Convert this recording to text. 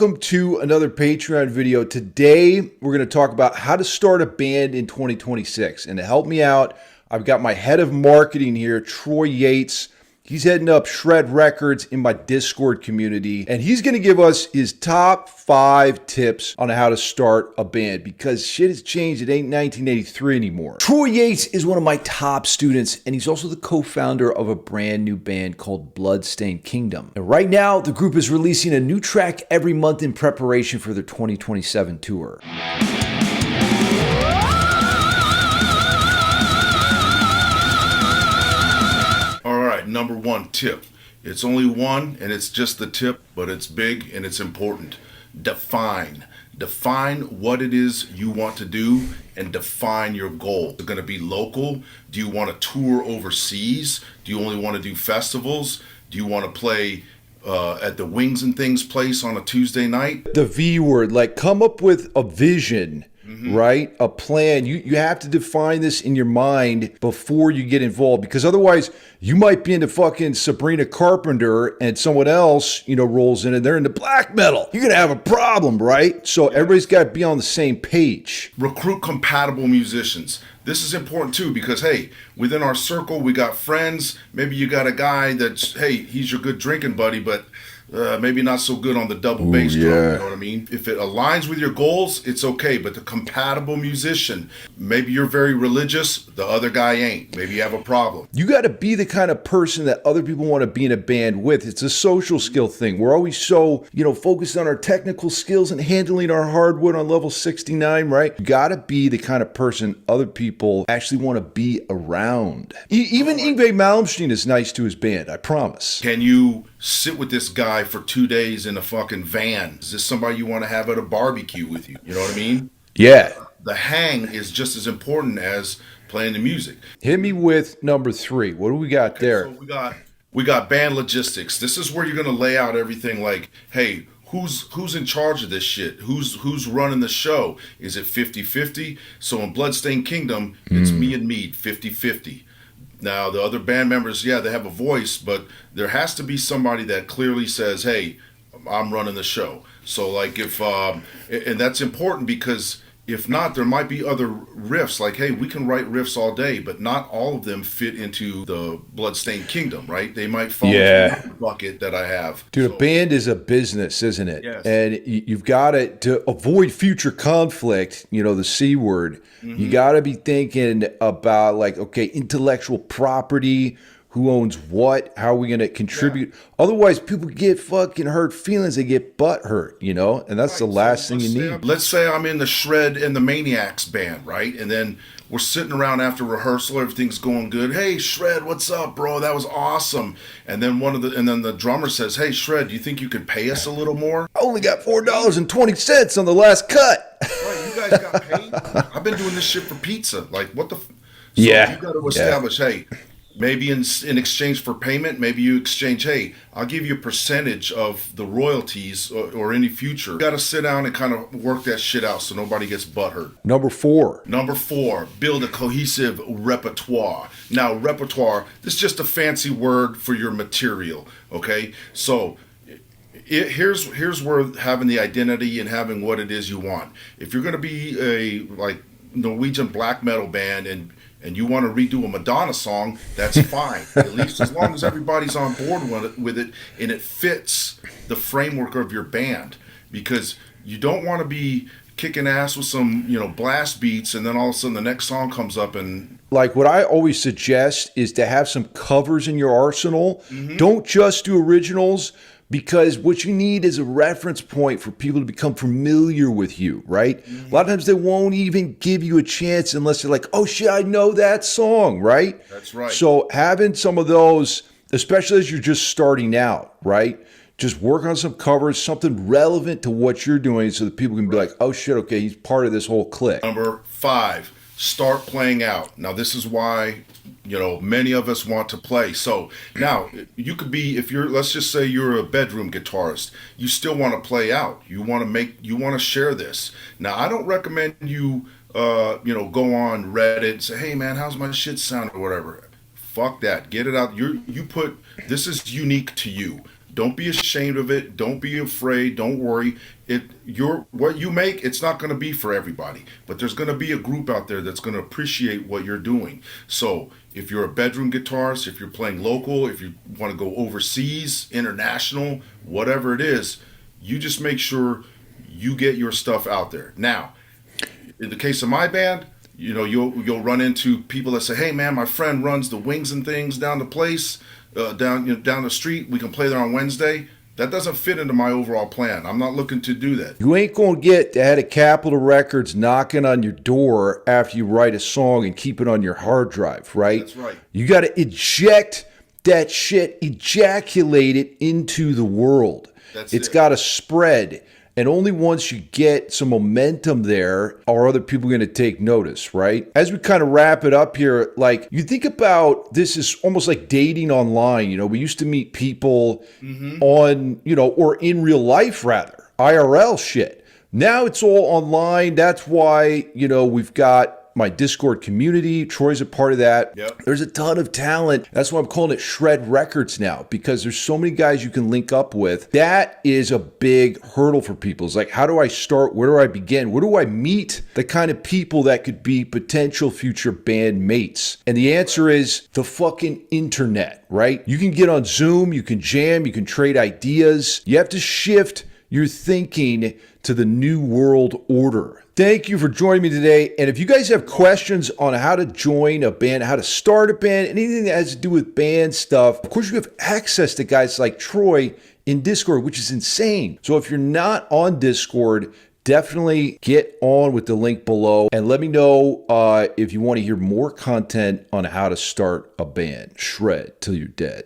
Welcome to another Patreon video. Today, we're going to talk about how to start a band in 2026. And to help me out, I've got my head of marketing here, Troy Yates. He's heading up Shred Records in my Discord community, and he's going to give us his top 5 tips on how to start a band because shit has changed. It ain't 1983 anymore. Troy Yates is one of my top students, and he's also the co-founder of a brand new band called Bloodstained Kingdom. And right now, the group is releasing a new track every month in preparation for their 2027 tour. Number one tip. It's only one and it's just the tip, but it's big and it's important. Define what it is you want to do and define your goal. Is it going to be local? Do you want to tour overseas? Do you only want to do festivals? Do you want to play at the Wings and Things place on a Tuesday night? The V word, like come up with a vision. Right? A plan. You have to define this in your mind before you get involved, because otherwise you might be into fucking Sabrina Carpenter and someone else, rolls in and they're into black metal. You're going to have a problem, right? So everybody's got to be on the same page. Recruit compatible musicians. This is important too because, hey, within our circle, we got friends. Maybe you got a guy that's, hey, he's your good drinking buddy, but maybe not so good on the double bass drum, you know what I mean? If it aligns with your goals, it's okay, but the compatible musician, maybe you're very religious, the other guy ain't. Maybe you have a problem. You got to be the kind of person that other people want to be in a band with. It's a social skill thing. We're always so, focused on our technical skills and handling our hardwood on level 69, right? You got to be the kind of person other people actually want to be around. Even Yngwie Malmsteen is nice to his band, I promise. Can you sit with this guy for 2 days in a fucking van? Is this somebody you want to have at a barbecue with you? You know what I mean? Yeah. The hang is just as important as playing the music. Hit me with number 3. What do we got there? So we got band logistics. This is where you're going to lay out everything like, hey, who's in charge of this shit? Who's running the show? Is it 50-50? So in Bloodstained Kingdom, it's me and Mead, 50-50. Now, the other band members, they have a voice, but there has to be somebody that clearly says, hey, I'm running the show. So, like, and that's important because if not, there might be other riffs. Like, hey, we can write riffs all day, but not all of them fit into the Bloodstained Kingdom, right? They might fall into the bucket that I have. Dude, a band is a business, isn't it? Yes. And you've got to avoid future conflict, the C word. You got to be thinking about, like, okay, intellectual property, who owns what, how are we going to contribute? Otherwise, people get fucking hurt feelings. They get butt hurt, and that's the last thing you need. Let's say I'm in the Shred and the Maniacs band, right? And then we're sitting around after rehearsal, everything's going good. Hey, Shred, what's up, bro? That was awesome. And then then the drummer says, hey, Shred, do you think you could pay us a little more? I only got $4.20 on the last cut. Right, you guys got paid? I've been doing this shit for pizza. Like, what the? You got to establish, hey, maybe in exchange for payment, maybe you exchange, hey, I'll give you a percentage of the royalties or any future. You got to sit down and kind of work that shit out so nobody gets butthurt. Number 4, build a cohesive repertoire. Now, repertoire, this is just a fancy word for your material, okay? So here's where having the identity and having what it is you want. If you're going to be a like Norwegian black metal band and you want to redo a Madonna song, that's fine. At least as long as everybody's on board with it and it fits the framework of your band. Because you don't want to be kicking ass with some, blast beats and then all of a sudden the next song comes up and... Like what I always suggest is to have some covers in your arsenal. Don't just do originals, because what you need is a reference point for people to become familiar with you, right? A lot of times they won't even give you a chance unless they're like, oh shit, I know that song, right? That's right. So having some of those, especially as you're just starting out, right? Just work on some covers, something relevant to what you're doing so that people can be like, oh shit, okay, he's part of this whole clique. Number 5, start playing out. Now, this is why, many of us want to play. So now you could be, let's just say you're a bedroom guitarist, you still want to play out. You want to share this. Now, I don't recommend you, go on Reddit and say, hey man, how's my shit sound or whatever. Fuck that. Get it out. This is unique to you. Don't be ashamed of it. Don't be afraid. Don't worry. What you make, it's not going to be for everybody, but there's going to be a group out there that's going to appreciate what you're doing. So if you're a bedroom guitarist, if you're playing local, if you want to go overseas, international, whatever it is, you just make sure you get your stuff out there. Now, in the case of my band, you'll run into people that say, "Hey, man, my friend runs the Wings and Things down the place, down the street. We can play there on Wednesday." That doesn't fit into my overall plan. I'm not looking to do that. You ain't going to get the head of Capitol Records knocking on your door after you write a song and keep it on your hard drive, right? That's right. You got to eject that shit, ejaculate it into the world. It's got to spread. And only once you get some momentum there are other people going to take notice, right? As we kind of wrap it up here, like you think about this is almost like dating online. We used to meet people on, or in real life rather, IRL shit. Now it's all online. That's why, we've got my Discord community. Troy's a part of that. Yep. There's a ton of talent. That's why I'm calling it Shred Records now, because there's so many guys you can link up with. That is a big hurdle for people. It's like, how do I start? Where do I begin? Where do I meet the kind of people that could be potential future band mates? And the answer is the fucking internet, right? You can get on Zoom, you can jam, you can trade ideas. You have to shift your thinking to the new world order. Thank you for joining me today. And if you guys have questions on how to join a band, how to start a band, anything that has to do with band stuff, of course you have access to guys like Troy in Discord, which is insane. So if you're not on Discord, definitely get on with the link below and let me know if you want to hear more content on how to start a band. Shred till you're dead.